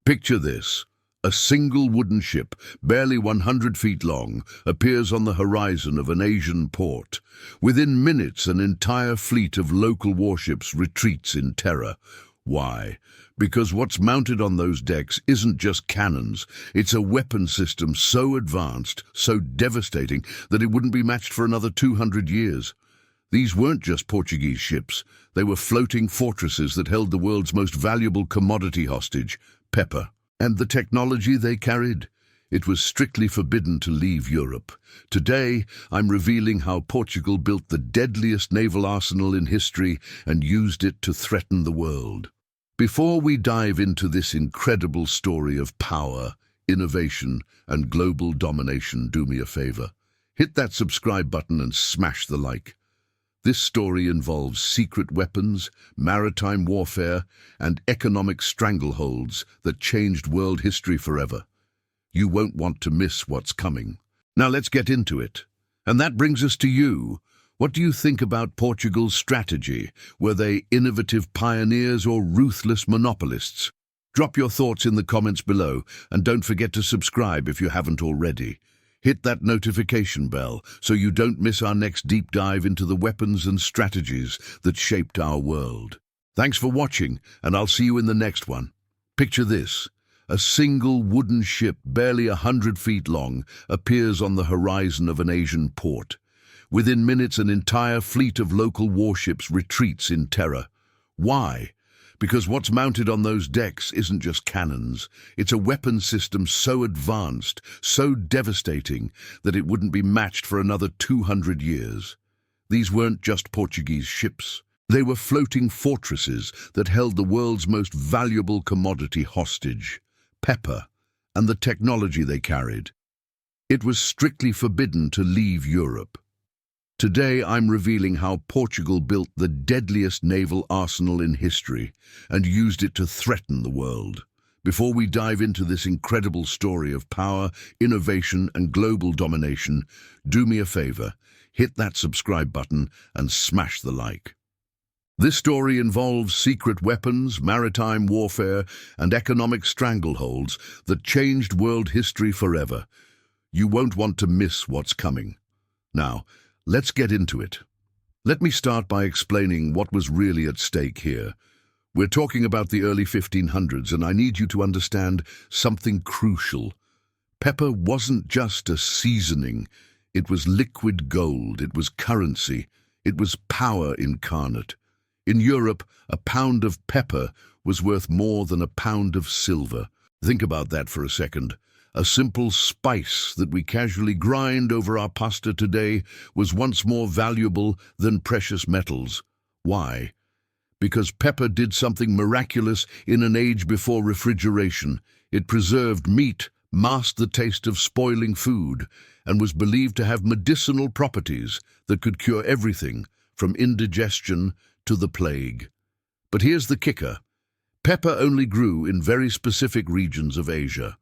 Picture this. A single wooden ship, barely 100 feet long, appears on the horizon of an Asian port. Within minutes, an entire fleet of local warships retreats in terror. Why? Because what's mounted on those decks isn't just cannons. It's a weapon system so advanced, so devastating, that it wouldn't be matched for another 200 years. These weren't just Portuguese ships. They were floating fortresses that held the world's most valuable commodity hostage, pepper. And the technology they carried? It was strictly forbidden to leave Europe. Today, I'm revealing how Portugal built the deadliest naval arsenal in history and used it to threaten the world. Before we dive into this incredible story of power, innovation, and global domination, do me a favor. Hit that subscribe button and smash the like. This story involves secret weapons, maritime warfare, and economic strangleholds that changed world history forever. You won't want to miss what's coming. Now let's get into it. And that brings us to you. What do you think about Portugal's strategy? Were they innovative pioneers or ruthless monopolists? Drop your thoughts in the comments below, and don't forget to subscribe if you haven't already. Hit that notification bell so you don't miss our next deep dive into the weapons and strategies that shaped our world. Thanks for watching, and I'll see you in the next one. Picture this. A single wooden ship, barely 100 feet long, appears on the horizon of an Asian port. Within minutes, an entire fleet of local warships retreats in terror. Why? Because what's mounted on those decks isn't just cannons. It's a weapon system so advanced, so devastating, that it wouldn't be matched for another 200 years. These weren't just Portuguese ships. They were floating fortresses that held the world's most valuable commodity hostage, pepper, and the technology they carried. It was strictly forbidden to leave Europe. Today, I'm revealing how Portugal built the deadliest naval arsenal in history and used it to threaten the world. Before we dive into this incredible story of power, innovation, and global domination, do me a favor, hit that subscribe button and smash the like. This story involves secret weapons, maritime warfare, and economic strangleholds that changed world history forever. You won't want to miss what's coming. Now, let's get into it. Let me start by explaining what was really at stake here. We're talking about the early 1500s, and I need you to understand something crucial. Pepper wasn't just a seasoning. It was liquid gold. It was currency. It was power incarnate. In Europe, a pound of pepper was worth more than a pound of silver. Think about that for a second. A simple spice that we casually grind over our pasta today was once more valuable than precious metals. Why? Because pepper did something miraculous in an age before refrigeration. It preserved meat, masked the taste of spoiling food, and was believed to have medicinal properties that could cure everything from indigestion to the plague. But here's the kicker. Pepper only grew in very specific regions of Asia.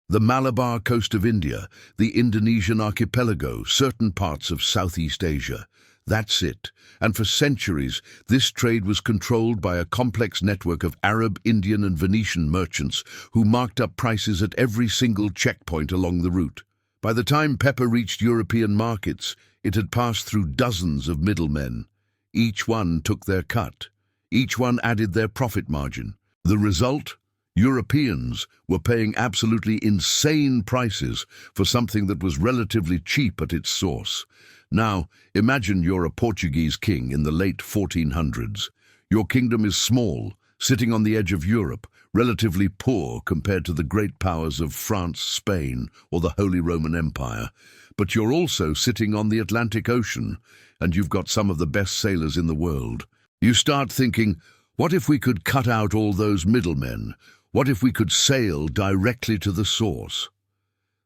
The Malabar coast of India, the Indonesian archipelago, certain parts of Southeast Asia. That's it. And for centuries, this trade was controlled by a complex network of Arab, Indian, and Venetian merchants who marked up prices at every single checkpoint along the route. By the time pepper reached European markets, it had passed through dozens of middlemen. Each one took their cut. Each one added their profit margin. The result? Europeans were paying absolutely insane prices for something that was relatively cheap at its source. Now, imagine you're a Portuguese king in the late 1400s. Your kingdom is small, sitting on the edge of Europe, relatively poor compared to the great powers of France, Spain, or the Holy Roman Empire. But you're also sitting on the Atlantic Ocean, and you've got some of the best sailors in the world. You start thinking, what if we could cut out all those middlemen? What if we could sail directly to the source?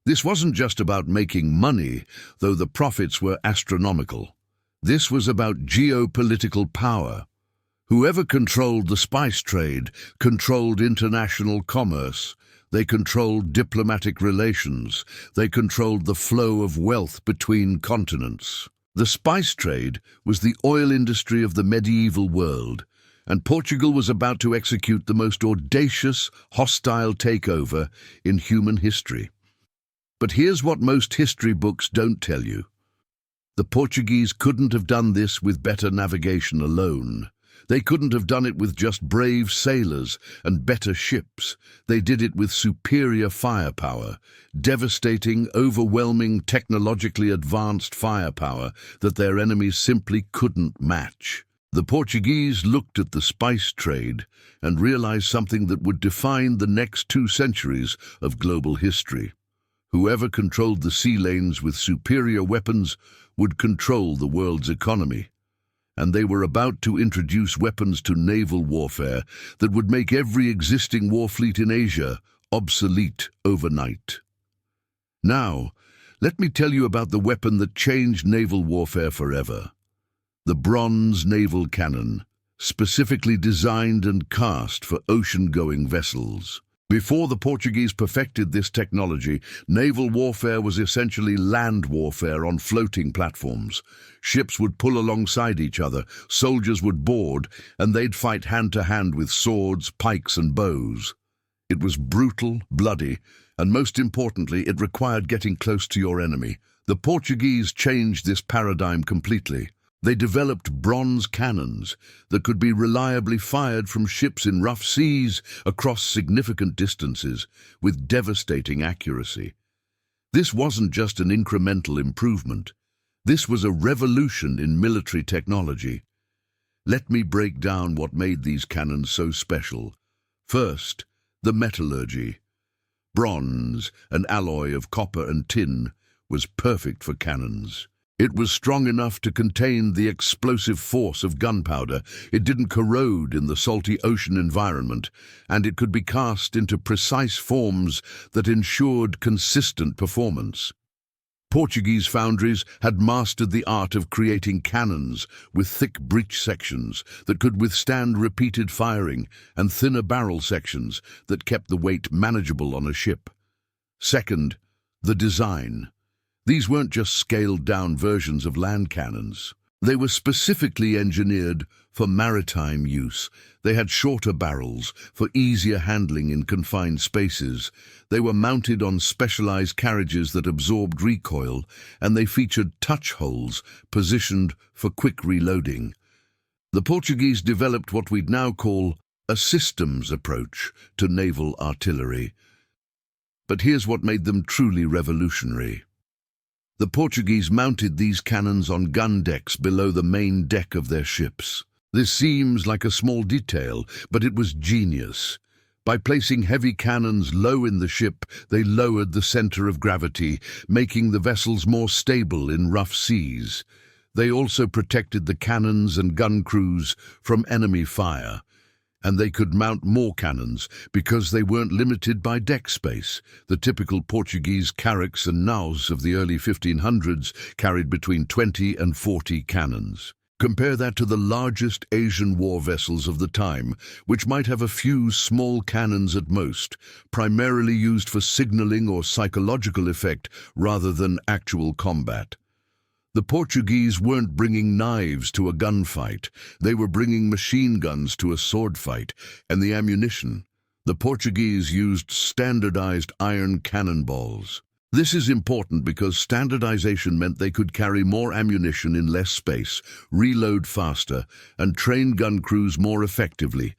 This wasn't just about making money, though the profits were astronomical. This was about geopolitical power. Whoever controlled the spice trade controlled international commerce. They controlled diplomatic relations. They controlled the flow of wealth between continents. The spice trade was the oil industry of the medieval world, and Portugal was about to execute the most audacious, hostile takeover in human history. But here's what most history books don't tell you. The Portuguese couldn't have done this with better navigation alone. They couldn't have done it with just brave sailors and better ships. They did it with superior firepower, devastating, overwhelming, technologically advanced firepower that their enemies simply couldn't match. The Portuguese looked at the spice trade and realized something that would define the next 2 centuries of global history. Whoever controlled the sea lanes with superior weapons would control the world's economy. And they were about to introduce weapons to naval warfare that would make every existing war fleet in Asia obsolete overnight. Now, let me tell you about the weapon that changed naval warfare forever. The bronze naval cannon, specifically designed and cast for ocean-going vessels. Before the Portuguese perfected this technology, naval warfare was essentially land warfare on floating platforms. Ships would pull alongside each other, soldiers would board, and they'd fight hand-to-hand with swords, pikes, and bows. It was brutal, bloody, and most importantly, it required getting close to your enemy. The Portuguese changed this paradigm completely. They developed bronze cannons that could be reliably fired from ships in rough seas across significant distances with devastating accuracy. This wasn't just an incremental improvement. This was a revolution in military technology. Let me break down what made these cannons so special. First, the metallurgy. Bronze, an alloy of copper and tin, was perfect for cannons. It was strong enough to contain the explosive force of gunpowder, it didn't corrode in the salty ocean environment, and it could be cast into precise forms that ensured consistent performance. Portuguese foundries had mastered the art of creating cannons with thick breech sections that could withstand repeated firing and thinner barrel sections that kept the weight manageable on a ship. Second, the design. These weren't just scaled-down versions of land cannons. They were specifically engineered for maritime use. They had shorter barrels for easier handling in confined spaces. They were mounted on specialized carriages that absorbed recoil, and they featured touch holes positioned for quick reloading. The Portuguese developed what we'd now call a systems approach to naval artillery. But here's what made them truly revolutionary. The Portuguese mounted these cannons on gun decks below the main deck of their ships. This seems like a small detail, but it was genius. By placing heavy cannons low in the ship, they lowered the center of gravity, making the vessels more stable in rough seas. They also protected the cannons and gun crews from enemy fire. And they could mount more cannons because they weren't limited by deck space. The typical Portuguese carracks and naus of the early 1500s carried between 20 and 40 cannons. Compare that to the largest Asian war vessels of the time, which might have a few small cannons at most, primarily used for signaling or psychological effect rather than actual combat. The Portuguese weren't bringing knives to a gunfight. They were bringing machine guns to a sword fight, and the ammunition. The Portuguese used standardized iron cannonballs. This is important because standardization meant they could carry more ammunition in less space, reload faster, and train gun crews more effectively.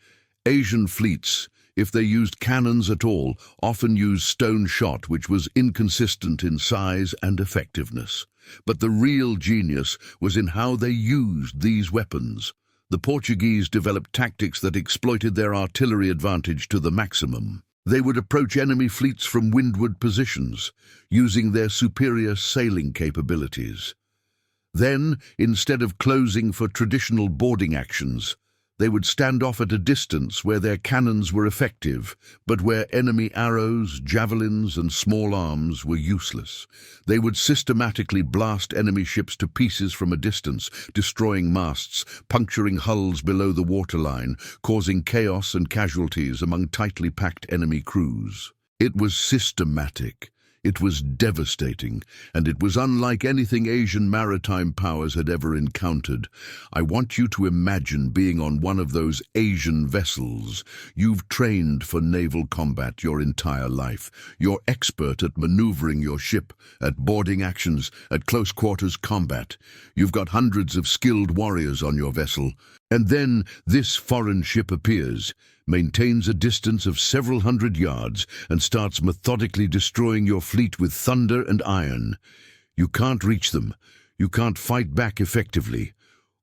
Asian fleets, if they used cannons at all, often used stone shot, which was inconsistent in size and effectiveness. But the real genius was in how they used these weapons. The Portuguese developed tactics that exploited their artillery advantage to the maximum. They would approach enemy fleets from windward positions, using their superior sailing capabilities. Then, instead of closing for traditional boarding actions, they would stand off at a distance where their cannons were effective, but where enemy arrows, javelins, and small arms were useless. They would systematically blast enemy ships to pieces from a distance, destroying masts, puncturing hulls below the waterline, causing chaos and casualties among tightly packed enemy crews. It was systematic. It was devastating, and it was unlike anything Asian maritime powers had ever encountered. I want you to imagine being on one of those Asian vessels. You've trained for naval combat your entire life. You're expert at maneuvering your ship, at boarding actions, at close quarters combat. You've got hundreds of skilled warriors on your vessel. And then this foreign ship appears, maintains a distance of several hundred yards, and starts methodically destroying your fleet with thunder and iron. You can't reach them. You can't fight back effectively.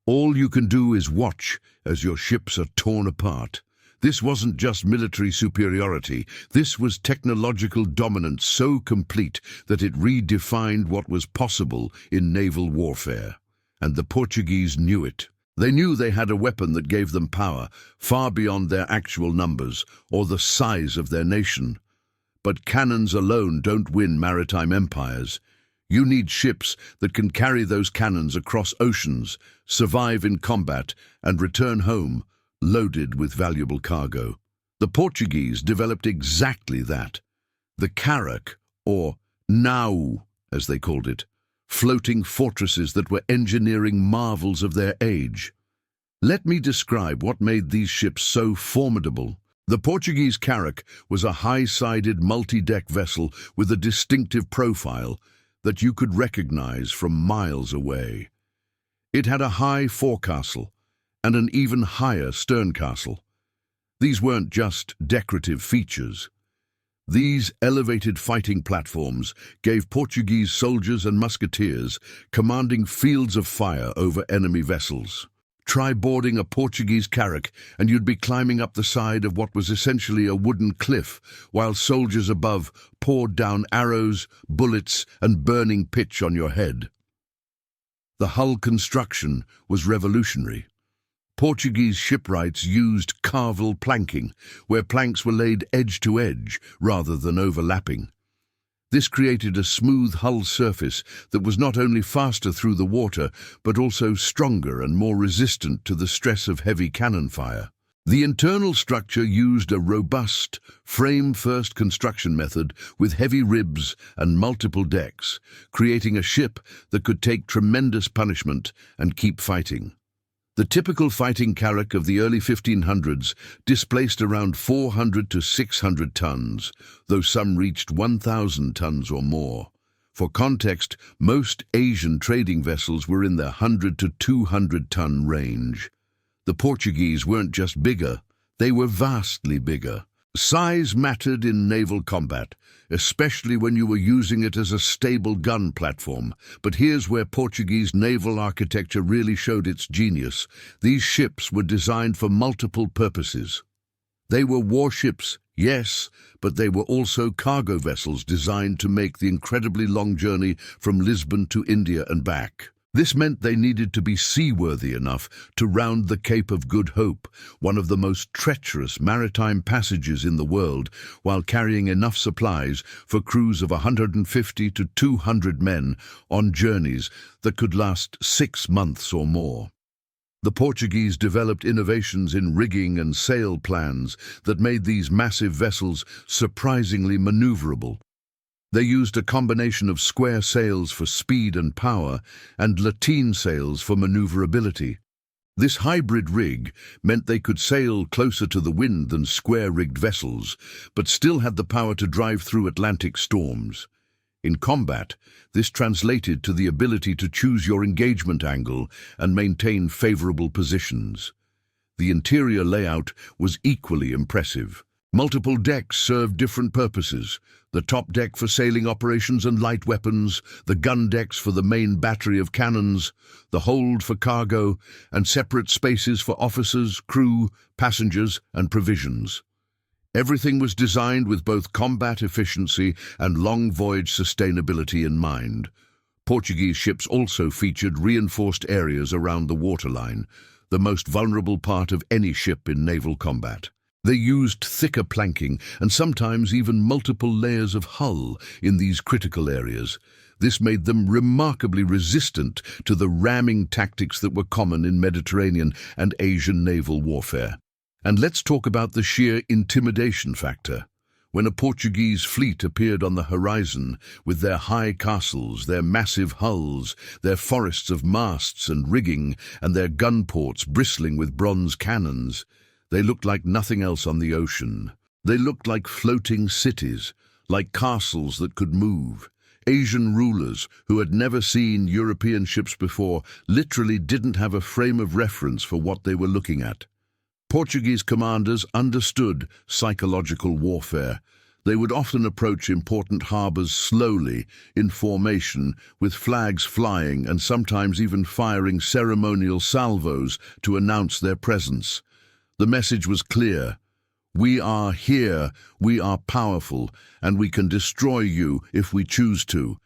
All you can do is watch as your ships are torn apart. This wasn't just military superiority. This was technological dominance so complete that it redefined what was possible in naval warfare. And the Portuguese knew it. They knew they had a weapon that gave them power, far beyond their actual numbers or the size of their nation. But cannons alone don't win maritime empires. You need ships that can carry those cannons across oceans, survive in combat, and return home, loaded with valuable cargo. The Portuguese developed exactly that. The carrack, or nau, as they called it, floating fortresses that were engineering marvels of their age. Let me describe what made these ships so formidable. The Portuguese carrack was a high-sided multi-deck vessel with a distinctive profile that you could recognize from miles away. It had a high forecastle and an even higher sterncastle. These weren't just decorative features. These elevated fighting platforms gave Portuguese soldiers and musketeers commanding fields of fire over enemy vessels. Try boarding a Portuguese carrack and you'd be climbing up the side of what was essentially a wooden cliff, while soldiers above poured down arrows, bullets, and burning pitch on your head. The hull construction was revolutionary. Portuguese shipwrights used carvel planking, where planks were laid edge to edge rather than overlapping. This created a smooth hull surface that was not only faster through the water, but also stronger and more resistant to the stress of heavy cannon fire. The internal structure used a robust, frame-first construction method with heavy ribs and multiple decks, creating a ship that could take tremendous punishment and keep fighting. The typical fighting carrack of the early 1500s displaced around 400 to 600 tons, though some reached 1,000 tons or more. For context, most Asian trading vessels were in the 100 to 200-ton range. The Portuguese weren't just bigger, they were vastly bigger. Size mattered in naval combat, especially when you were using it as a stable gun platform. But here's where Portuguese naval architecture really showed its genius. These ships were designed for multiple purposes. They were warships, yes, but they were also cargo vessels designed to make the incredibly long journey from Lisbon to India and back. This meant they needed to be seaworthy enough to round the Cape of Good Hope, one of the most treacherous maritime passages in the world, while carrying enough supplies for crews of 150 to 200 men on journeys that could last 6 months or more. The Portuguese developed innovations in rigging and sail plans that made these massive vessels surprisingly maneuverable. They used a combination of square sails for speed and power and lateen sails for maneuverability. This hybrid rig meant they could sail closer to the wind than square-rigged vessels, but still had the power to drive through Atlantic storms. In combat, this translated to the ability to choose your engagement angle and maintain favorable positions. The interior layout was equally impressive. Multiple decks served different purposes: the top deck for sailing operations and light weapons, the gun decks for the main battery of cannons, the hold for cargo, and separate spaces for officers, crew, passengers, and provisions. Everything was designed with both combat efficiency and long voyage sustainability in mind. Portuguese ships also featured reinforced areas around the waterline, the most vulnerable part of any ship in naval combat. They used thicker planking and sometimes even multiple layers of hull in these critical areas. This made them remarkably resistant to the ramming tactics that were common in Mediterranean and Asian naval warfare. And let's talk about the sheer intimidation factor. When a Portuguese fleet appeared on the horizon, with their high castles, their massive hulls, their forests of masts and rigging, and their gun ports bristling with bronze cannons, they looked like nothing else on the ocean. They looked like floating cities, like castles that could move. Asian rulers, who had never seen European ships before, literally didn't have a frame of reference for what they were looking at. Portuguese commanders understood psychological warfare. They would often approach important harbors slowly, in formation, with flags flying and sometimes even firing ceremonial salvos to announce their presence. The message was clear. We are here, we are powerful, and we can destroy you if we choose to.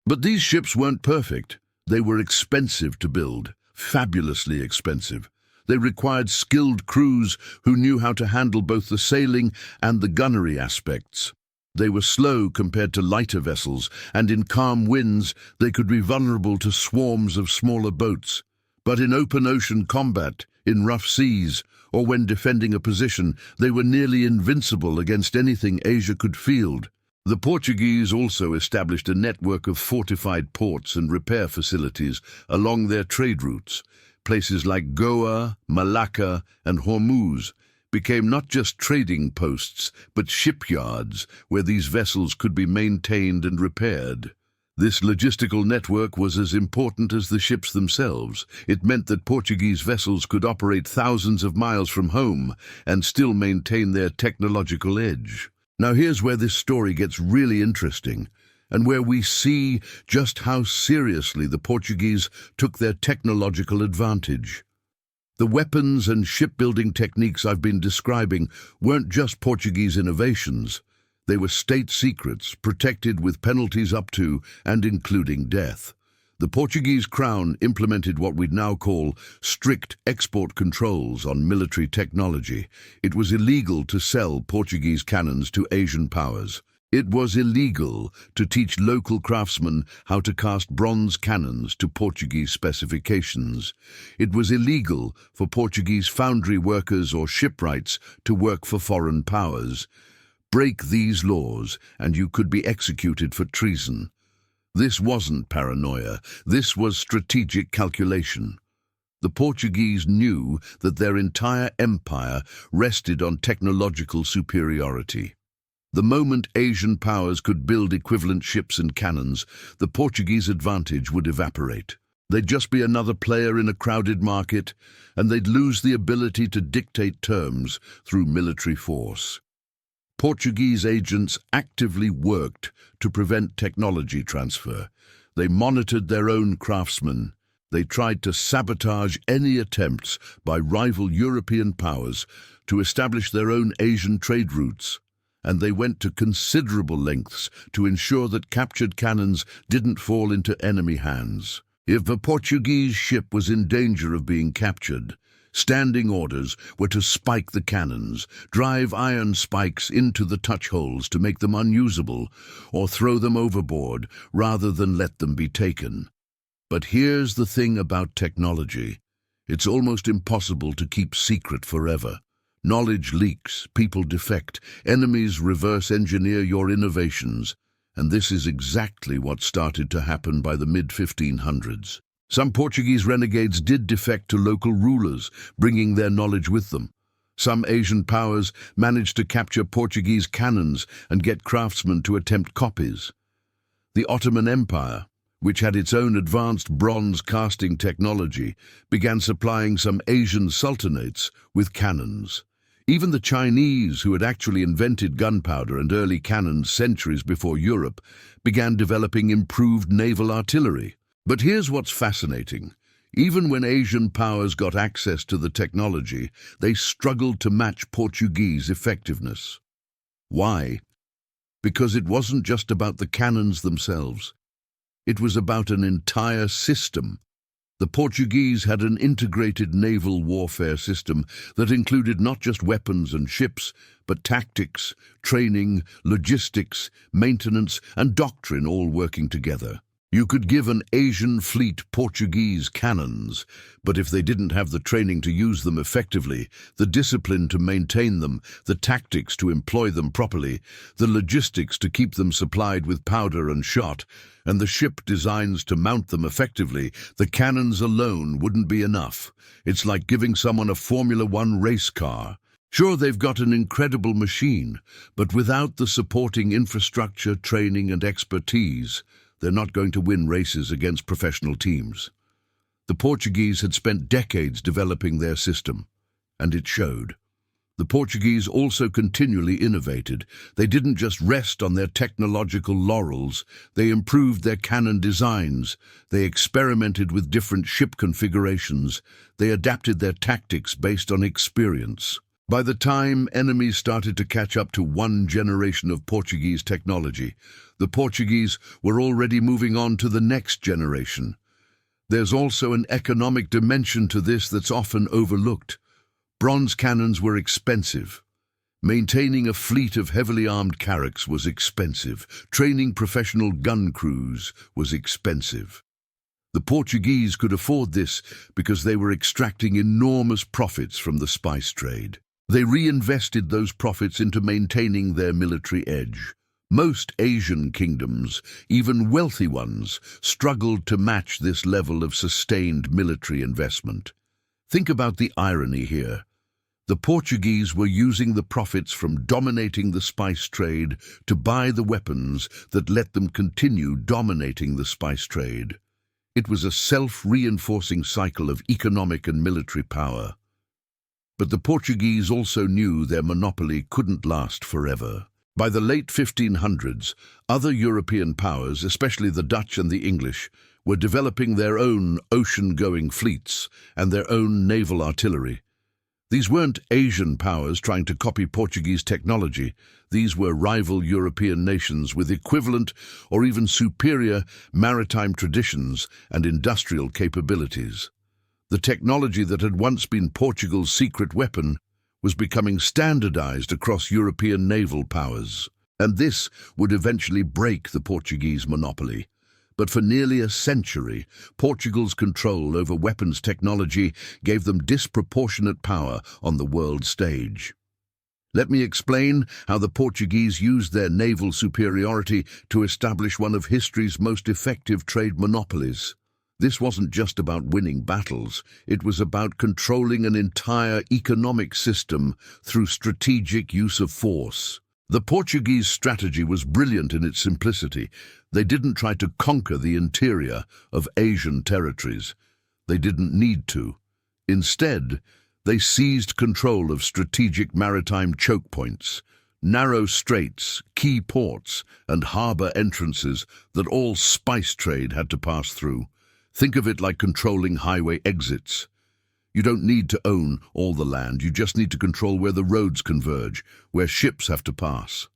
But these ships weren't perfect. They were expensive to build, fabulously expensive. They required skilled crews who knew how to handle both the sailing and the gunnery aspects. They were slow compared to lighter vessels, and in calm winds they could be vulnerable to swarms of smaller boats. But in open ocean combat, in rough seas, or when defending a position, they were nearly invincible against anything Asia could field. The Portuguese also established a network of fortified ports and repair facilities along their trade routes. Places like Goa, Malacca, and Hormuz became not just trading posts, but shipyards where these vessels could be maintained and repaired. This logistical network was as important as the ships themselves. It meant that Portuguese vessels could operate thousands of miles from home and still maintain their technological edge. Now here's where this story gets really interesting, and where we see just how seriously the Portuguese took their technological advantage. The weapons and shipbuilding techniques I've been describing weren't just Portuguese innovations. They were state secrets, protected with penalties up to and including death. The Portuguese crown implemented what we'd now call strict export controls on military technology. It was illegal to sell Portuguese cannons to Asian powers. It was illegal to teach local craftsmen how to cast bronze cannons to Portuguese specifications. It was illegal for Portuguese foundry workers or shipwrights to work for foreign powers. Break these laws and you could be executed for treason. This wasn't paranoia, this was strategic calculation. The Portuguese knew that their entire empire rested on technological superiority. The moment Asian powers could build equivalent ships and cannons, the Portuguese advantage would evaporate. They'd just be another player in a crowded market, and they'd lose the ability to dictate terms through military force. Portuguese agents actively worked to prevent technology transfer. They monitored their own craftsmen. They tried to sabotage any attempts by rival European powers to establish their own Asian trade routes. And they went to considerable lengths to ensure that captured cannons didn't fall into enemy hands. If a Portuguese ship was in danger of being captured, standing orders were to spike the cannons, drive iron spikes into the touch holes to make them unusable, or throw them overboard rather than let them be taken. But here's the thing about technology. It's almost impossible to keep secret forever. Knowledge leaks, people defect, enemies reverse engineer your innovations, and this is exactly what started to happen by the mid-1500s. Some Portuguese renegades did defect to local rulers, bringing their knowledge with them. Some Asian powers managed to capture Portuguese cannons and get craftsmen to attempt copies. The Ottoman Empire, which had its own advanced bronze casting technology, began supplying some Asian sultanates with cannons. Even the Chinese, who had actually invented gunpowder and early cannons centuries before Europe, began developing improved naval artillery. But here's what's fascinating. Even when Asian powers got access to the technology, they struggled to match Portuguese effectiveness. Why? Because it wasn't just about the cannons themselves. It was about an entire system. The Portuguese had an integrated naval warfare system that included not just weapons and ships, but tactics, training, logistics, maintenance, and doctrine all working together. You could give an Asian fleet Portuguese cannons, but if they didn't have the training to use them effectively, the discipline to maintain them, the tactics to employ them properly, the logistics to keep them supplied with powder and shot, and the ship designs to mount them effectively, the cannons alone wouldn't be enough. It's like giving someone a Formula One race car. Sure, they've got an incredible machine, but without the supporting infrastructure, training, and expertise, they're not going to win races against professional teams. The Portuguese had spent decades developing their system, and it showed. The Portuguese also continually innovated. They didn't just rest on their technological laurels. They improved their cannon designs. They experimented with different ship configurations. They adapted their tactics based on experience. By the time enemies started to catch up to one generation of Portuguese technology, the Portuguese were already moving on to the next generation. There's also an economic dimension to this that's often overlooked. Bronze cannons were expensive. Maintaining a fleet of heavily armed carracks was expensive. Training professional gun crews was expensive. The Portuguese could afford this because they were extracting enormous profits from the spice trade. They reinvested those profits into maintaining their military edge. Most Asian kingdoms, even wealthy ones, struggled to match this level of sustained military investment. Think about the irony here. The Portuguese were using the profits from dominating the spice trade to buy the weapons that let them continue dominating the spice trade. It was a self-reinforcing cycle of economic and military power. But the Portuguese also knew their monopoly couldn't last forever. By the late 1500s, other European powers, especially the Dutch and the English, were developing their own ocean-going fleets and their own naval artillery. These weren't Asian powers trying to copy Portuguese technology. These were rival European nations with equivalent or even superior maritime traditions and industrial capabilities. The technology that had once been Portugal's secret weapon was becoming standardized across European naval powers, and this would eventually break the Portuguese monopoly. But for nearly a century, Portugal's control over weapons technology gave them disproportionate power on the world stage. Let me explain how the Portuguese used their naval superiority to establish one of history's most effective trade monopolies. This wasn't just about winning battles, it was about controlling an entire economic system through strategic use of force. The Portuguese strategy was brilliant in its simplicity. They didn't try to conquer the interior of Asian territories. They didn't need to. Instead, they seized control of strategic maritime choke points, narrow straits, key ports, and harbor entrances that all spice trade had to pass through. Think of it like controlling highway exits. You don't need to own all the land, you just need to control where the roads converge, where ships have to pass.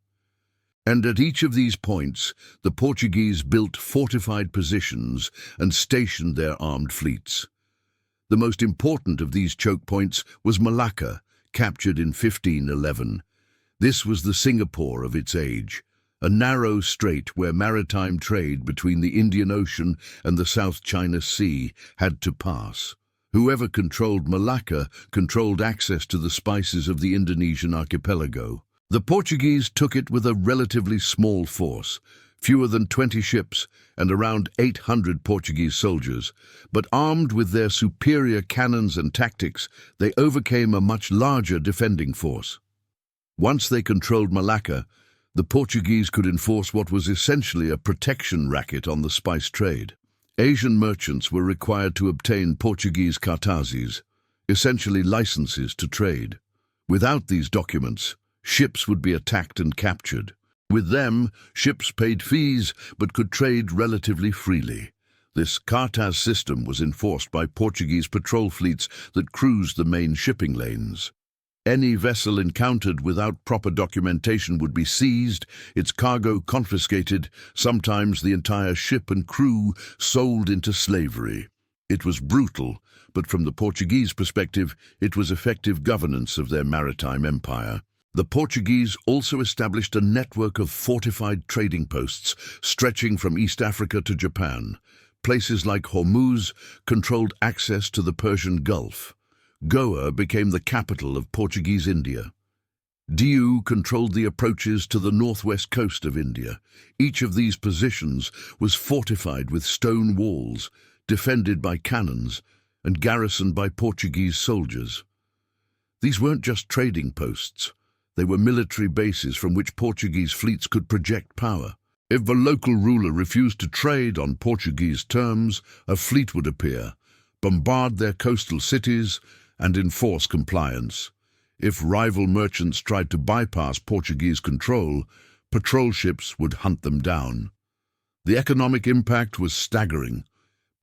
And at each of these points, the Portuguese built fortified positions and stationed their armed fleets. The most important of these choke points was Malacca, captured in 1511. This was the Singapore of its age, a narrow strait where maritime trade between the Indian Ocean and the South China Sea had to pass. Whoever controlled Malacca controlled access to the spices of the Indonesian archipelago. The Portuguese took it with a relatively small force, fewer than 20 ships and around 800 Portuguese soldiers, but armed with their superior cannons and tactics, they overcame a much larger defending force. Once they controlled Malacca, the Portuguese could enforce what was essentially a protection racket on the spice trade. Asian merchants were required to obtain Portuguese cartazes, essentially licenses to trade. Without these documents, ships would be attacked and captured. With them, ships paid fees but could trade relatively freely. This cartaz system was enforced by Portuguese patrol fleets that cruised the main shipping lanes. Any vessel encountered without proper documentation would be seized, its cargo confiscated, sometimes the entire ship and crew sold into slavery. It was brutal, but from the Portuguese perspective, it was effective governance of their maritime empire. The Portuguese also established a network of fortified trading posts stretching from East Africa to Japan. Places like Hormuz controlled access to the Persian Gulf. Goa became the capital of Portuguese India. Diu controlled the approaches to the northwest coast of India. Each of these positions was fortified with stone walls, defended by cannons, and garrisoned by Portuguese soldiers. These weren't just trading posts. They were military bases from which Portuguese fleets could project power. If the local ruler refused to trade on Portuguese terms, a fleet would appear, bombard their coastal cities, and enforce compliance. If rival merchants tried to bypass Portuguese control, patrol ships would hunt them down. The economic impact was staggering.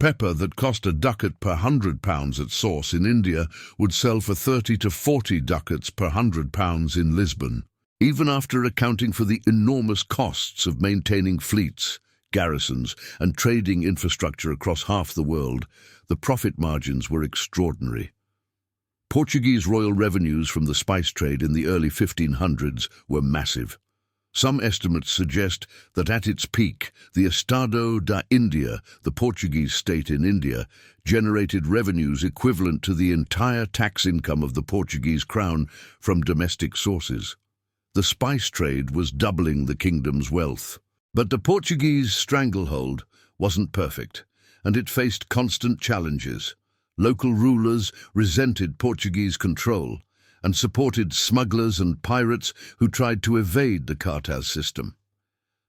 Pepper that cost a ducat per £100 at source in India would sell for 30 to 40 ducats per £100 in Lisbon. Even after accounting for the enormous costs of maintaining fleets, garrisons, and trading infrastructure across half the world, the profit margins were extraordinary. Portuguese royal revenues from the spice trade in the early 1500s were massive. Some estimates suggest that at its peak, the Estado da India, the Portuguese state in India, generated revenues equivalent to the entire tax income of the Portuguese crown from domestic sources. The spice trade was doubling the kingdom's wealth. But the Portuguese stranglehold wasn't perfect, and it faced constant challenges. Local rulers resented Portuguese control and supported smugglers and pirates who tried to evade the cartel system.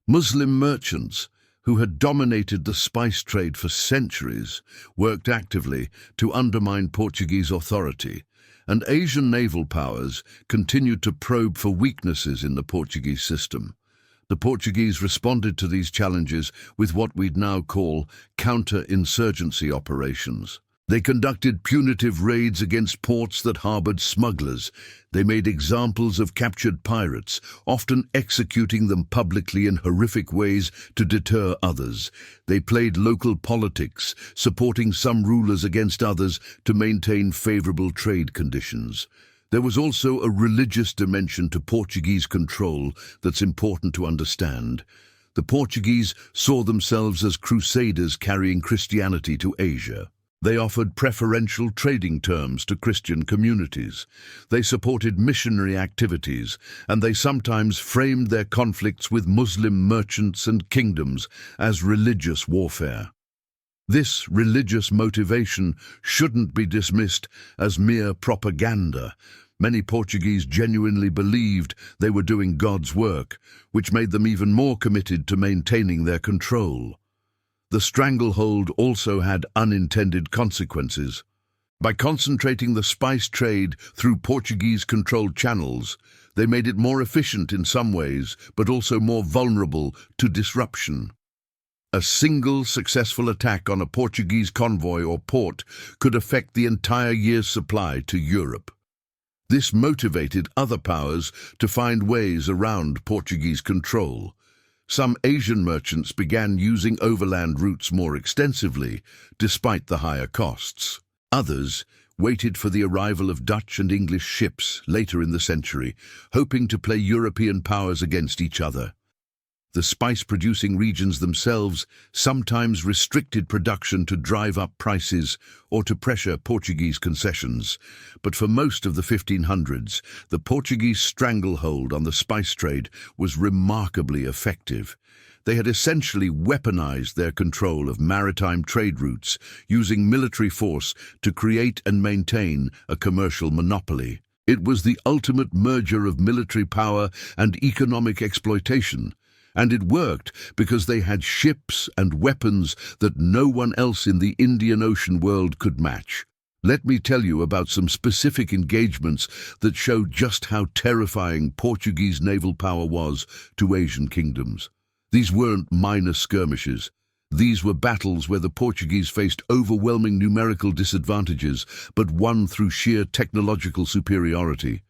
Muslim merchants, who had dominated the spice trade for centuries, worked actively to undermine Portuguese authority, and Asian naval powers continued to probe for weaknesses in the Portuguese system. The Portuguese responded to these challenges with what we'd now call counter-insurgency operations. They conducted punitive raids against ports that harbored smugglers. They made examples of captured pirates, often executing them publicly in horrific ways to deter others. They played local politics, supporting some rulers against others to maintain favorable trade conditions. There was also a religious dimension to Portuguese control that's important to understand. The Portuguese saw themselves as crusaders carrying Christianity to Asia. They offered preferential trading terms to Christian communities. They supported missionary activities, and they sometimes framed their conflicts with Muslim merchants and kingdoms as religious warfare. This religious motivation shouldn't be dismissed as mere propaganda. Many Portuguese genuinely believed they were doing God's work, which made them even more committed to maintaining their control. The stranglehold also had unintended consequences. By concentrating the spice trade through Portuguese-controlled channels, they made it more efficient in some ways, but also more vulnerable to disruption. A single successful attack on a Portuguese convoy or port could affect the entire year's supply to Europe. This motivated other powers to find ways around Portuguese control. Some Asian merchants began using overland routes more extensively, despite the higher costs. Others waited for the arrival of Dutch and English ships later in the century, hoping to play European powers against each other. The spice-producing regions themselves sometimes restricted production to drive up prices or to pressure Portuguese concessions. But for most of the 1500s, the Portuguese stranglehold on the spice trade was remarkably effective. They had essentially weaponized their control of maritime trade routes, using military force to create and maintain a commercial monopoly. It was the ultimate merger of military power and economic exploitation. And it worked because they had ships and weapons that no one else in the Indian Ocean world could match. Let me tell you about some specific engagements that show just how terrifying Portuguese naval power was to Asian kingdoms. These weren't minor skirmishes. These were battles where the Portuguese faced overwhelming numerical disadvantages, but won through sheer technological superiority.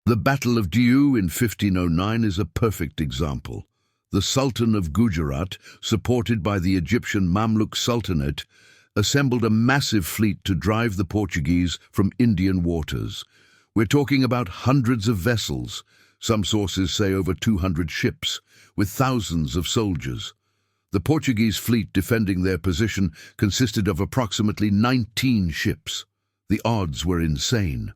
The Battle of Diu in 1509 is a perfect example. The Sultan of Gujarat, supported by the Egyptian Mamluk Sultanate, assembled a massive fleet to drive the Portuguese from Indian waters. We're talking about hundreds of vessels, Some sources say over 200 ships, with thousands of soldiers. The Portuguese fleet defending their position consisted of approximately 19 ships. The odds were insane.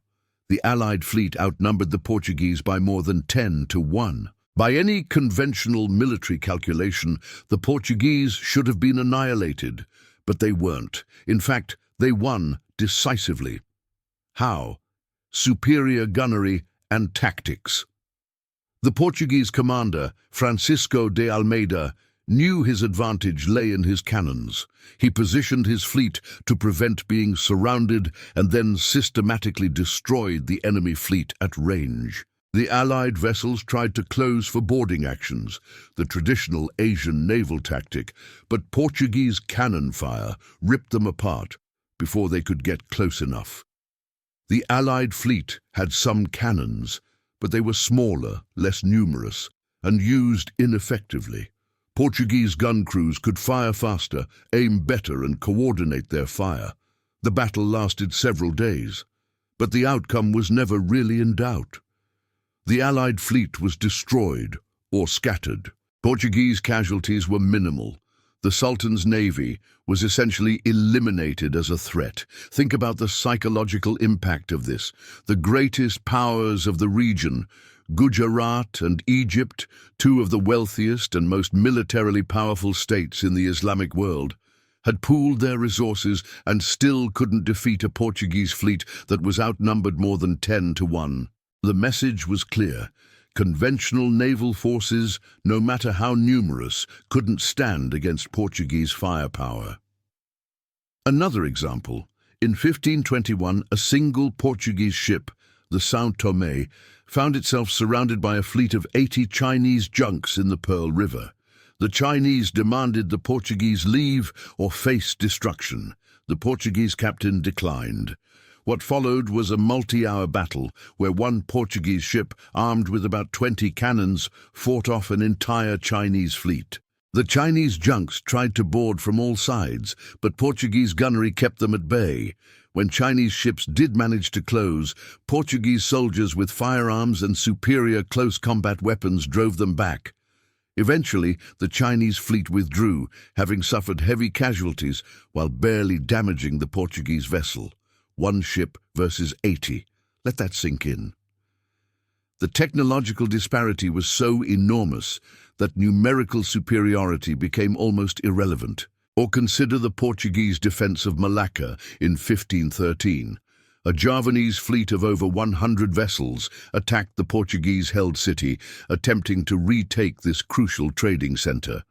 The Allied fleet outnumbered the Portuguese by more than 10 to 1. By any conventional military calculation, the Portuguese should have been annihilated, but they weren't. In fact, they won decisively. How? Superior gunnery and tactics. The Portuguese commander, Francisco de Almeida, knew his advantage lay in his cannons. He positioned his fleet to prevent being surrounded and then systematically destroyed the enemy fleet at range. The Allied vessels tried to close for boarding actions, the traditional Asian naval tactic, but Portuguese cannon fire ripped them apart before they could get close enough. The Allied fleet had some cannons, but they were smaller, less numerous, and used ineffectively. Portuguese gun crews could fire faster, aim better, and coordinate their fire. The battle lasted several days, but the outcome was never really in doubt. The Allied fleet was destroyed or scattered. Portuguese casualties were minimal. The Sultan's navy was essentially eliminated as a threat. Think about the psychological impact of this. The greatest powers of the region, Gujarat and Egypt, two of the wealthiest and most militarily powerful states in the Islamic world, had pooled their resources and still couldn't defeat a Portuguese fleet that was outnumbered more than 10 to 1. The message was clear. Conventional naval forces, no matter how numerous, couldn't stand against Portuguese firepower. Another example, in 1521, a single Portuguese ship, the São Tomé, found itself surrounded by a fleet of 80 Chinese junks in the Pearl River. The Chinese demanded the Portuguese leave or face destruction. The Portuguese captain declined. What followed was a multi-hour battle where one Portuguese ship, armed with about 20 cannons, fought off an entire Chinese fleet. The Chinese junks tried to board from all sides, but Portuguese gunnery kept them at bay. When Chinese ships did manage to close, Portuguese soldiers with firearms and superior close combat weapons drove them back. Eventually, the Chinese fleet withdrew, having suffered heavy casualties while barely damaging the Portuguese vessel. 1 ship versus 80. Let that sink in. The technological disparity was so enormous that numerical superiority became almost irrelevant. Or consider the Portuguese defense of Malacca in 1513. A Javanese fleet of over 100 vessels attacked the Portuguese-held city, attempting to retake this crucial trading center.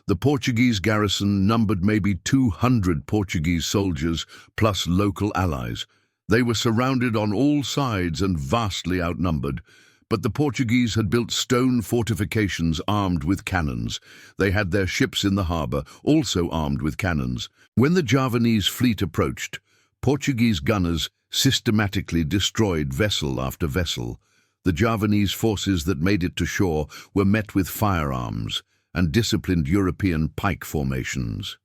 The Portuguese garrison numbered maybe 200 Portuguese soldiers plus local allies. They were surrounded on all sides and vastly outnumbered, but the Portuguese had built stone fortifications armed with cannons. They had their ships in the harbor, also armed with cannons. When the Javanese fleet approached, Portuguese gunners systematically destroyed vessel after vessel. The Javanese forces that made it to shore were met with firearms and disciplined European pike formations.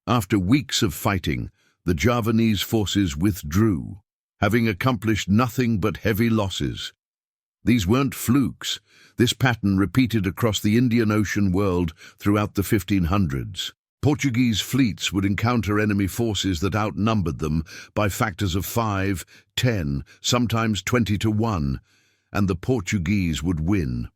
After weeks of fighting, the Javanese forces withdrew, having accomplished nothing but heavy losses. These weren't flukes. This pattern repeated across the Indian Ocean world throughout the 1500s. Portuguese fleets would encounter enemy forces that outnumbered them by factors of 5, 10, sometimes 20 to 1, and the Portuguese would win.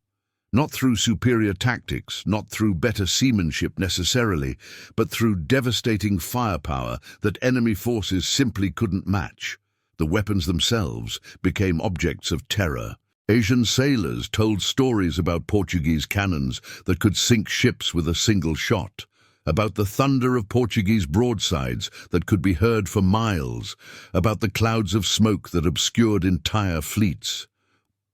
Not through superior tactics, not through better seamanship necessarily, but through devastating firepower that enemy forces simply couldn't match. The weapons themselves became objects of terror. Asian sailors told stories about Portuguese cannons that could sink ships with a single shot, about the thunder of Portuguese broadsides that could be heard for miles, about the clouds of smoke that obscured entire fleets.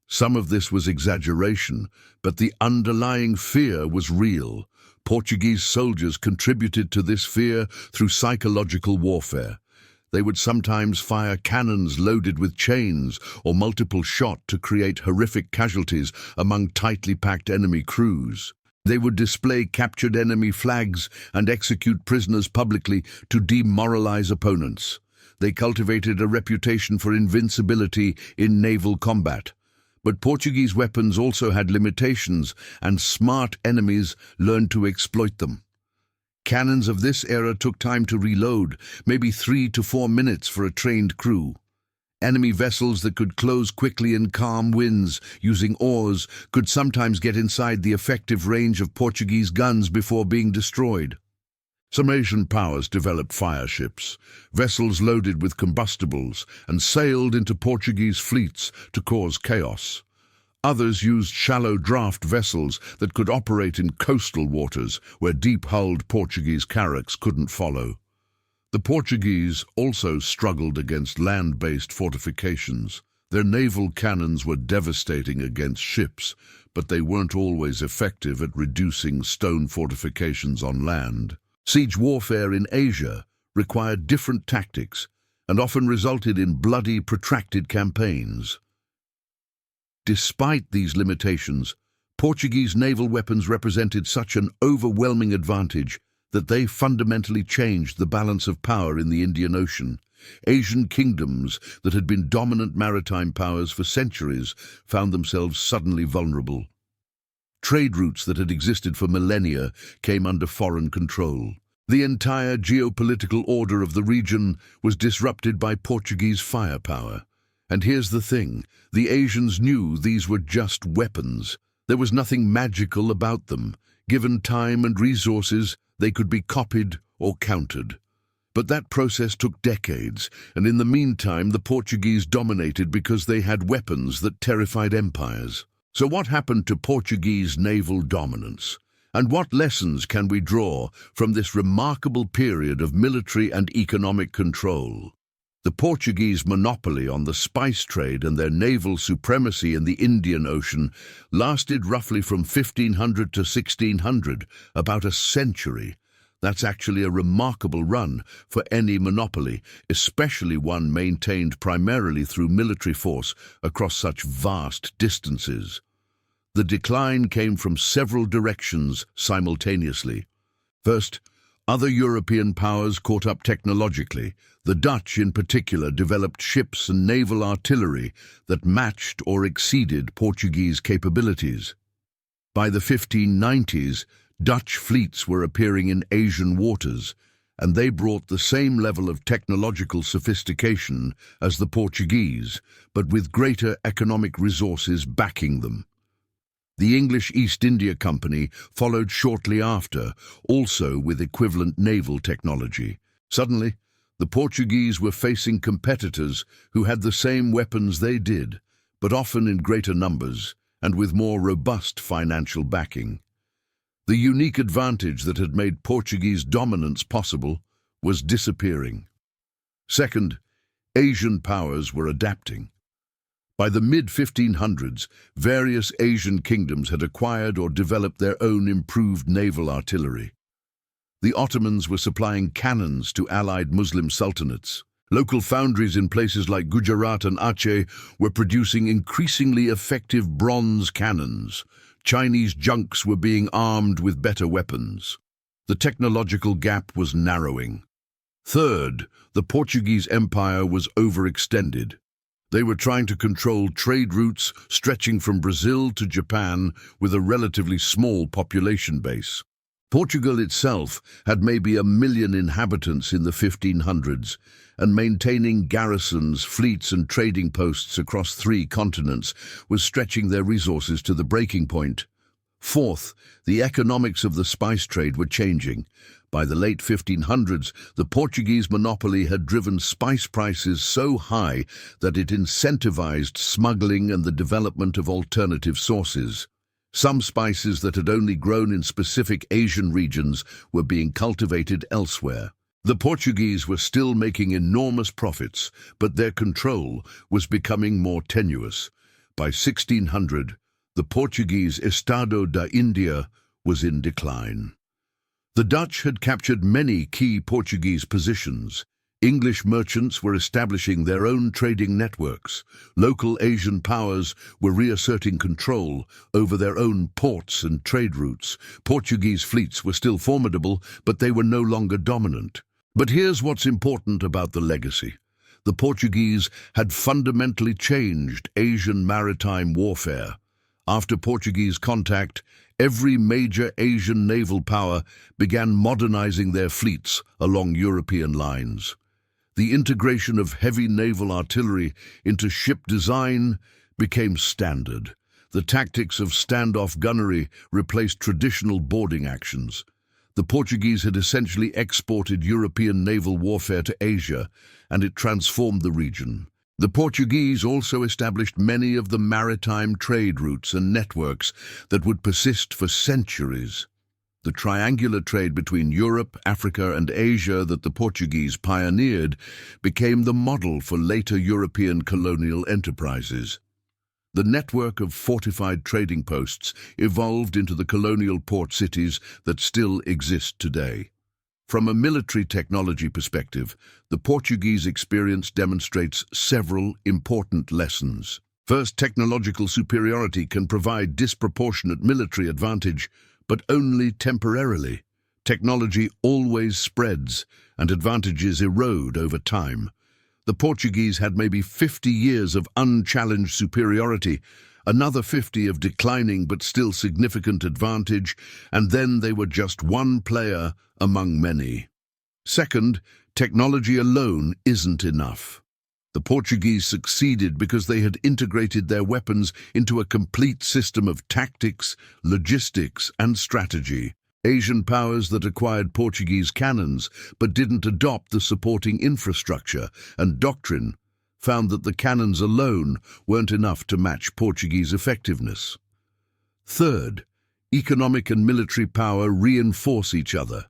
Some of this was exaggeration, but the underlying fear was real. Portuguese soldiers contributed to this fear through psychological warfare. They would sometimes fire cannons loaded with chains or multiple shot to create horrific casualties among tightly packed enemy crews. They would display captured enemy flags and execute prisoners publicly to demoralize opponents. They cultivated a reputation for invincibility in naval combat. But Portuguese weapons also had limitations, and smart enemies learned to exploit them. Cannons of this era took time to reload, maybe 3 to 4 minutes for a trained crew. Enemy vessels that could close quickly in calm winds using oars could sometimes get inside the effective range of Portuguese guns before being destroyed. Some Asian powers developed fire ships, vessels loaded with combustibles, and sailed into Portuguese fleets to cause chaos. Others used shallow draft vessels that could operate in coastal waters where deep-hulled Portuguese carracks couldn't follow. The Portuguese also struggled against land-based fortifications. Their naval cannons were devastating against ships, but they weren't always effective at reducing stone fortifications on land. Siege warfare in Asia required different tactics and often resulted in bloody, protracted campaigns. Despite these limitations, Portuguese naval weapons represented such an overwhelming advantage that they fundamentally changed the balance of power in the Indian Ocean. Asian kingdoms that had been dominant maritime powers for centuries found themselves suddenly vulnerable. Trade routes that had existed for millennia came under foreign control. The entire geopolitical order of the region was disrupted by Portuguese firepower. And here's the thing, the Asians knew these were just weapons. There was nothing magical about them. Given time and resources, they could be copied or countered. But that process took decades, and in the meantime the Portuguese dominated because they had weapons that terrified empires. So what happened to Portuguese naval dominance? And what lessons can we draw from this remarkable period of military and economic control? The Portuguese monopoly on the spice trade and their naval supremacy in the Indian Ocean lasted roughly from 1500 to 1600, about a century. That's actually a remarkable run for any monopoly, especially one maintained primarily through military force across such vast distances. The decline came from several directions simultaneously. First, other European powers caught up technologically. The Dutch, in particular, developed ships and naval artillery that matched or exceeded Portuguese capabilities. By the 1590s, Dutch fleets were appearing in Asian waters, and they brought the same level of technological sophistication as the Portuguese, but with greater economic resources backing them. The English East India Company followed shortly after, also with equivalent naval technology. Suddenly, the Portuguese were facing competitors who had the same weapons they did, but often in greater numbers and with more robust financial backing. The unique advantage that had made Portuguese dominance possible was disappearing. Second, Asian powers were adapting. By the mid-1500s, various Asian kingdoms had acquired or developed their own improved naval artillery. The Ottomans were supplying cannons to allied Muslim sultanates. Local foundries in places like Gujarat and Aceh were producing increasingly effective bronze cannons. Chinese junks were being armed with better weapons. The technological gap was narrowing. Third, the Portuguese Empire was overextended. They were trying to control trade routes stretching from Brazil to Japan with a relatively small population base. Portugal itself had maybe 1 million inhabitants in the 1500s, and maintaining garrisons, fleets and trading posts across 3 continents was stretching their resources to the breaking point. Fourth, the economics of the spice trade were changing. By the late 1500s, the Portuguese monopoly had driven spice prices so high that it incentivized smuggling and the development of alternative sources. Some spices that had only grown in specific Asian regions were being cultivated elsewhere. The Portuguese were still making enormous profits, but their control was becoming more tenuous. By 1600, the Portuguese Estado da India was in decline. The Dutch had captured many key Portuguese positions. English merchants were establishing their own trading networks. Local Asian powers were reasserting control over their own ports and trade routes. Portuguese fleets were still formidable, but they were no longer dominant. But here's what's important about the legacy. The Portuguese had fundamentally changed Asian maritime warfare. After Portuguese contact, every major Asian naval power began modernizing their fleets along European lines. The integration of heavy naval artillery into ship design became standard. The tactics of standoff gunnery replaced traditional boarding actions. The Portuguese had essentially exported European naval warfare to Asia, and it transformed the region. The Portuguese also established many of the maritime trade routes and networks that would persist for centuries. The triangular trade between Europe, Africa, and Asia that the Portuguese pioneered became the model for later European colonial enterprises. The network of fortified trading posts evolved into the colonial port cities that still exist today. From a military technology perspective, the Portuguese experience demonstrates several important lessons. First, technological superiority can provide disproportionate military advantage, but only temporarily. Technology always spreads, and advantages erode over time. The Portuguese had maybe 50 years of unchallenged superiority, another 50 of declining but still significant advantage, and then they were just one player among many. Second, technology alone isn't enough. The Portuguese succeeded because they had integrated their weapons into a complete system of tactics, logistics, and strategy. Asian powers that acquired Portuguese cannons but didn't adopt the supporting infrastructure and doctrine found that the cannons alone weren't enough to match Portuguese effectiveness. Third, economic and military power reinforce each other.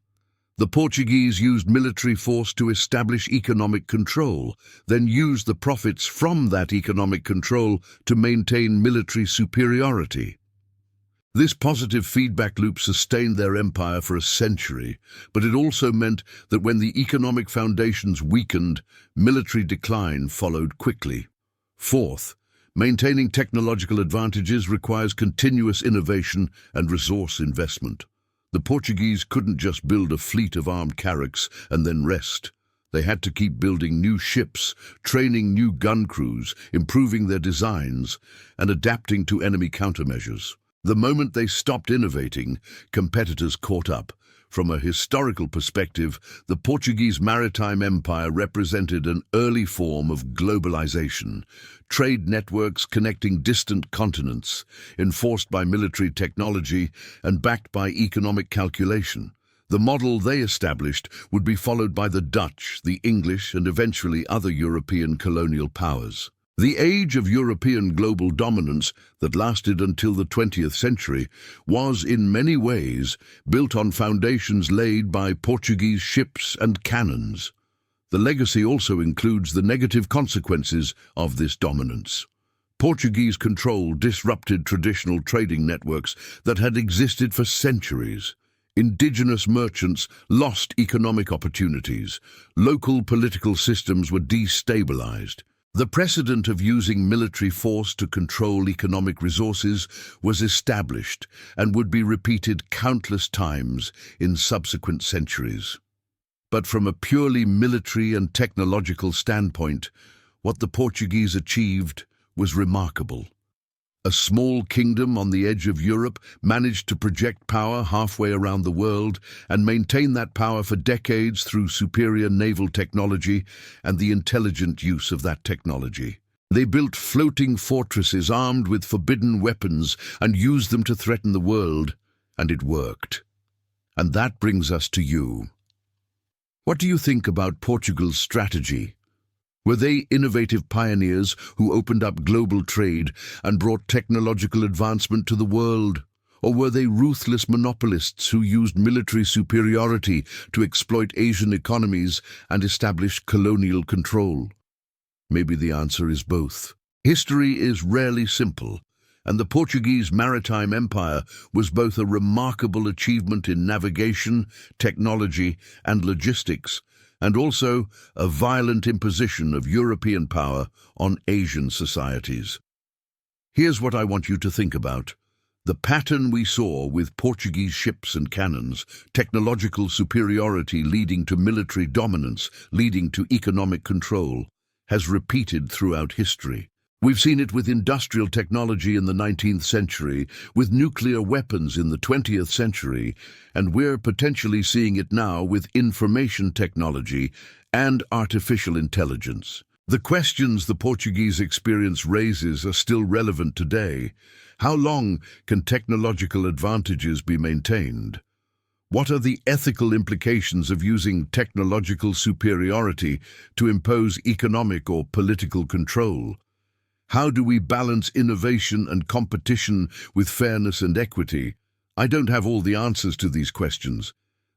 The Portuguese used military force to establish economic control, then used the profits from that economic control to maintain military superiority. This positive feedback loop sustained their empire for a century, but it also meant that when the economic foundations weakened, military decline followed quickly. Fourth, maintaining technological advantages requires continuous innovation and resource investment. The Portuguese couldn't just build a fleet of armed carracks and then rest. They had to keep building new ships, training new gun crews, improving their designs, and adapting to enemy countermeasures. The moment they stopped innovating, competitors caught up. From a historical perspective, the Portuguese maritime empire represented an early form of globalization. Trade networks connecting distant continents, enforced by military technology and backed by economic calculation. The model they established would be followed by the Dutch, the English, and eventually other European colonial powers. The age of European global dominance that lasted until the 20th century was, in many ways, built on foundations laid by Portuguese ships and cannons. The legacy also includes the negative consequences of this dominance. Portuguese control disrupted traditional trading networks that had existed for centuries. Indigenous merchants lost economic opportunities. Local political systems were destabilized. The precedent of using military force to control economic resources was established and would be repeated countless times in subsequent centuries. But from a purely military and technological standpoint, what the Portuguese achieved was remarkable. A small kingdom on the edge of Europe managed to project power halfway around the world and maintain that power for decades through superior naval technology and the intelligent use of that technology. They built floating fortresses armed with forbidden weapons and used them to threaten the world, and it worked. And that brings us to you. What do you think about Portugal's strategy? Were they innovative pioneers who opened up global trade and brought technological advancement to the world? Or were they ruthless monopolists who used military superiority to exploit Asian economies and establish colonial control? Maybe the answer is both. History is rarely simple, and the Portuguese maritime empire was both a remarkable achievement in navigation, technology, and logistics, and also a violent imposition of European power on Asian societies. Here's what I want you to think about. The pattern we saw with Portuguese ships and cannons, technological superiority leading to military dominance, leading to economic control, has repeated throughout history. We've seen it with industrial technology in the 19th century, with nuclear weapons in the 20th century, and we're potentially seeing it now with information technology and artificial intelligence. The questions the Portuguese experience raises are still relevant today. How long can technological advantages be maintained? What are the ethical implications of using technological superiority to impose economic or political control? How do we balance innovation and competition with fairness and equity? I don't have all the answers to these questions,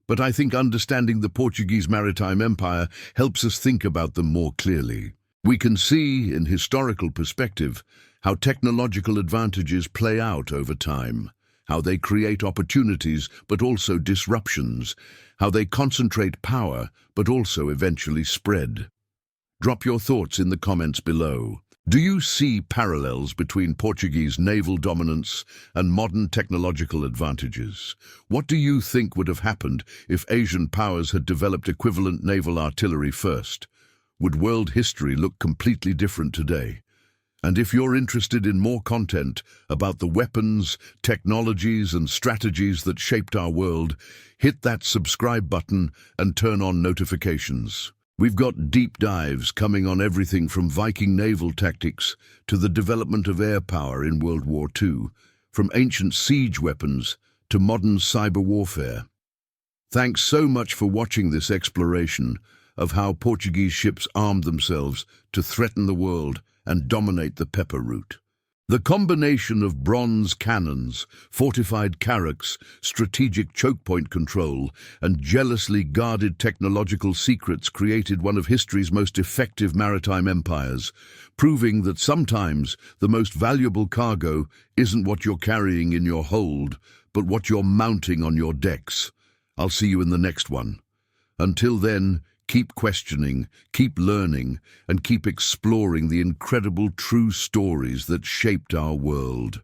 but I think understanding the Portuguese maritime empire helps us think about them more clearly. We can see, in historical perspective, how technological advantages play out over time, how they create opportunities but also disruptions, how they concentrate power but also eventually spread. Drop your thoughts in the comments below. Do you see parallels between Portuguese naval dominance and modern technological advantages? What do you think would have happened if Asian powers had developed equivalent naval artillery first? Would world history look completely different today? And if you're interested in more content about the weapons, technologies, and strategies that shaped our world, hit that subscribe button and turn on notifications. We've got deep dives coming on everything from Viking naval tactics to the development of air power in World War II, from ancient siege weapons to modern cyber warfare. Thanks so much for watching this exploration of how Portuguese ships armed themselves to threaten the world and dominate the PepperRoute. The combination of bronze cannons, fortified carracks, strategic chokepoint control, and jealously guarded technological secrets created one of history's most effective maritime empires, proving that sometimes the most valuable cargo isn't what you're carrying in your hold, but what you're mounting on your decks. I'll see you in the next one. Until then, keep questioning, keep learning, and keep exploring the incredible true stories that shaped our world.